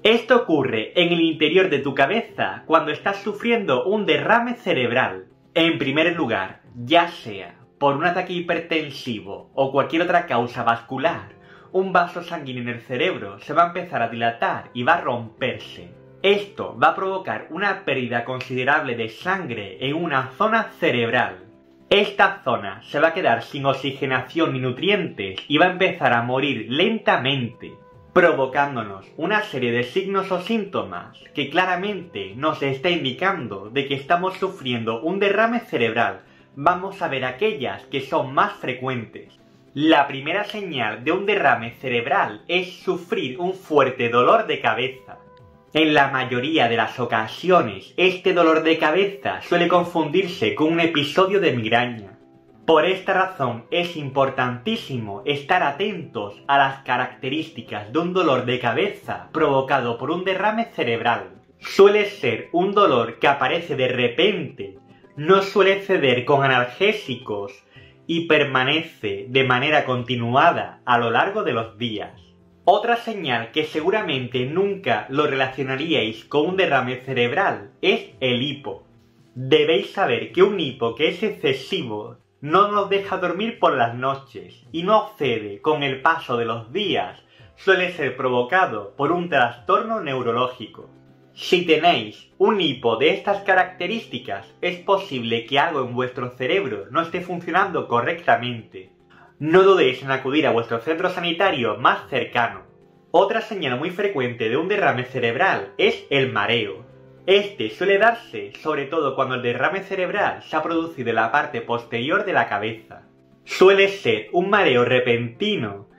Esto ocurre en el interior de tu cabeza cuando estás sufriendo un derrame cerebral. En primer lugar, ya sea por un ataque hipertensivo o cualquier otra causa vascular, un vaso sanguíneo en el cerebro se va a empezar a dilatar y va a romperse. Esto va a provocar una pérdida considerable de sangre en una zona cerebral. Esta zona se va a quedar sin oxigenación ni nutrientes y va a empezar a morir lentamente, provocándonos una serie de signos o síntomas que claramente nos está indicando de que estamos sufriendo un derrame cerebral. Vamos a ver aquellas que son más frecuentes. La primera señal de un derrame cerebral es sufrir un fuerte dolor de cabeza. En la mayoría de las ocasiones, este dolor de cabeza suele confundirse con un episodio de migraña. Por esta razón es importantísimo estar atentos a las características de un dolor de cabeza provocado por un derrame cerebral. Suele ser un dolor que aparece de repente, no suele ceder con analgésicos y permanece de manera continuada a lo largo de los días. Otra señal que seguramente nunca lo relacionaríais con un derrame cerebral es el hipo. Debéis saber que un hipo que es excesivo no nos deja dormir por las noches y no cede con el paso de los días, suele ser provocado por un trastorno neurológico. Si tenéis un hipo de estas características, es posible que algo en vuestro cerebro no esté funcionando correctamente. No dudéis en acudir a vuestro centro sanitario más cercano. Otra señal muy frecuente de un derrame cerebral es el mareo. Este suele darse sobre todo cuando el derrame cerebral se ha producido en la parte posterior de la cabeza. Suele ser un mareo repentino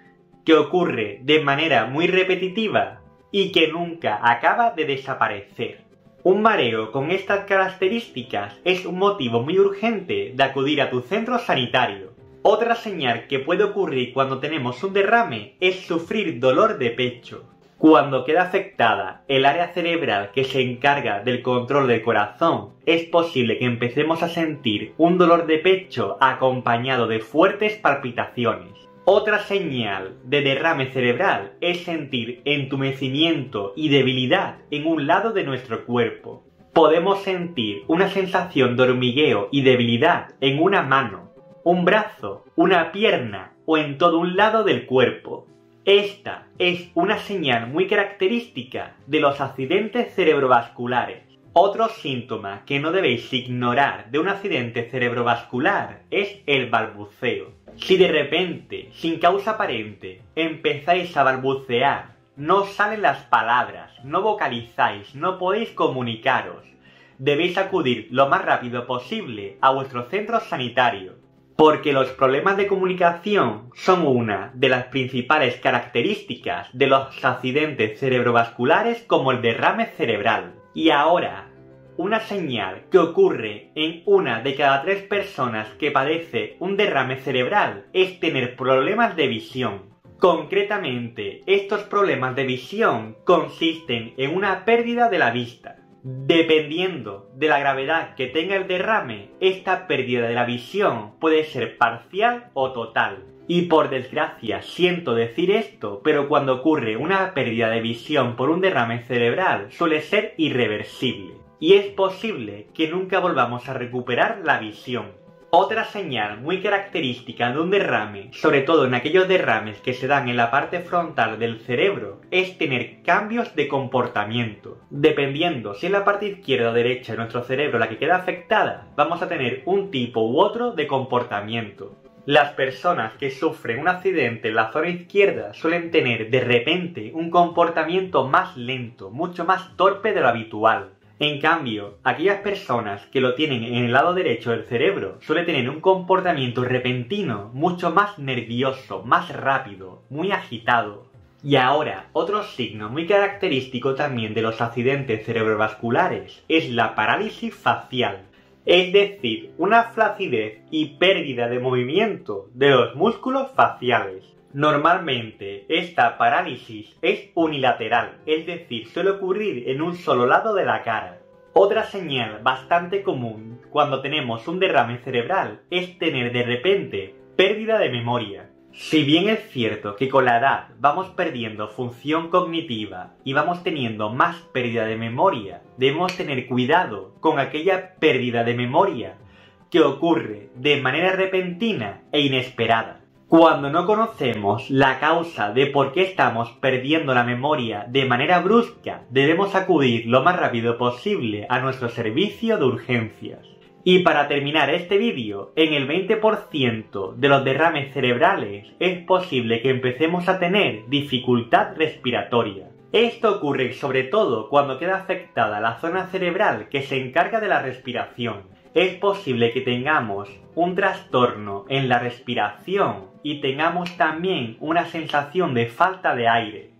que ocurre de manera muy repetitiva y que nunca acaba de desaparecer. Un mareo con estas características es un motivo muy urgente de acudir a tu centro sanitario. Otra señal que puede ocurrir cuando tenemos un derrame es sufrir dolor de pecho. Cuando queda afectada el área cerebral que se encarga del control del corazón, es posible que empecemos a sentir un dolor de pecho acompañado de fuertes palpitaciones. Otra señal de derrame cerebral es sentir entumecimiento y debilidad en un lado de nuestro cuerpo. Podemos sentir una sensación de hormigueo y debilidad en una mano, un brazo, una pierna o en todo un lado del cuerpo. Esta es una señal muy característica de los accidentes cerebrovasculares. Otro síntoma que no debéis ignorar de un accidente cerebrovascular es el balbuceo. Si de repente, sin causa aparente, empezáis a balbucear, no salen las palabras, no vocalizáis, no podéis comunicaros, debéis acudir lo más rápido posible a vuestro centro sanitario, porque los problemas de comunicación son una de las principales características de los accidentes cerebrovasculares como el derrame cerebral. Y ahora, una señal que ocurre en una de cada 3 personas que padece un derrame cerebral es tener problemas de visión. Concretamente, estos problemas de visión consisten en una pérdida de la vista. Dependiendo de la gravedad que tenga el derrame, esta pérdida de la visión puede ser parcial o total. Y por desgracia siento decir esto, pero cuando ocurre una pérdida de visión por un derrame cerebral suele ser irreversible. Y es posible que nunca volvamos a recuperar la visión. Otra señal muy característica de un derrame, sobre todo en aquellos derrames que se dan en la parte frontal del cerebro, es tener cambios de comportamiento. Dependiendo si es la parte izquierda o derecha de nuestro cerebro la que queda afectada, vamos a tener un tipo u otro de comportamiento. Las personas que sufren un accidente en la zona izquierda suelen tener de repente un comportamiento más lento, mucho más torpe de lo habitual. En cambio, aquellas personas que lo tienen en el lado derecho del cerebro suelen tener un comportamiento repentino, mucho más nervioso, más rápido, muy agitado. Y ahora, otro signo muy característico también de los accidentes cerebrovasculares es la parálisis facial, es decir, una flacidez y pérdida de movimiento de los músculos faciales. Normalmente, esta parálisis es unilateral, es decir, suele ocurrir en un solo lado de la cara. Otra señal bastante común cuando tenemos un derrame cerebral es tener de repente pérdida de memoria. Si bien es cierto que con la edad vamos perdiendo función cognitiva y vamos teniendo más pérdida de memoria, debemos tener cuidado con aquella pérdida de memoria que ocurre de manera repentina e inesperada. Cuando no conocemos la causa de por qué estamos perdiendo la memoria de manera brusca, debemos acudir lo más rápido posible a nuestro servicio de urgencias. Y para terminar este vídeo, en el 20% de los derrames cerebrales es posible que empecemos a tener dificultad respiratoria. Esto ocurre sobre todo cuando queda afectada la zona cerebral que se encarga de la respiración. Es posible que tengamos un trastorno en la respiración y tengamos también una sensación de falta de aire.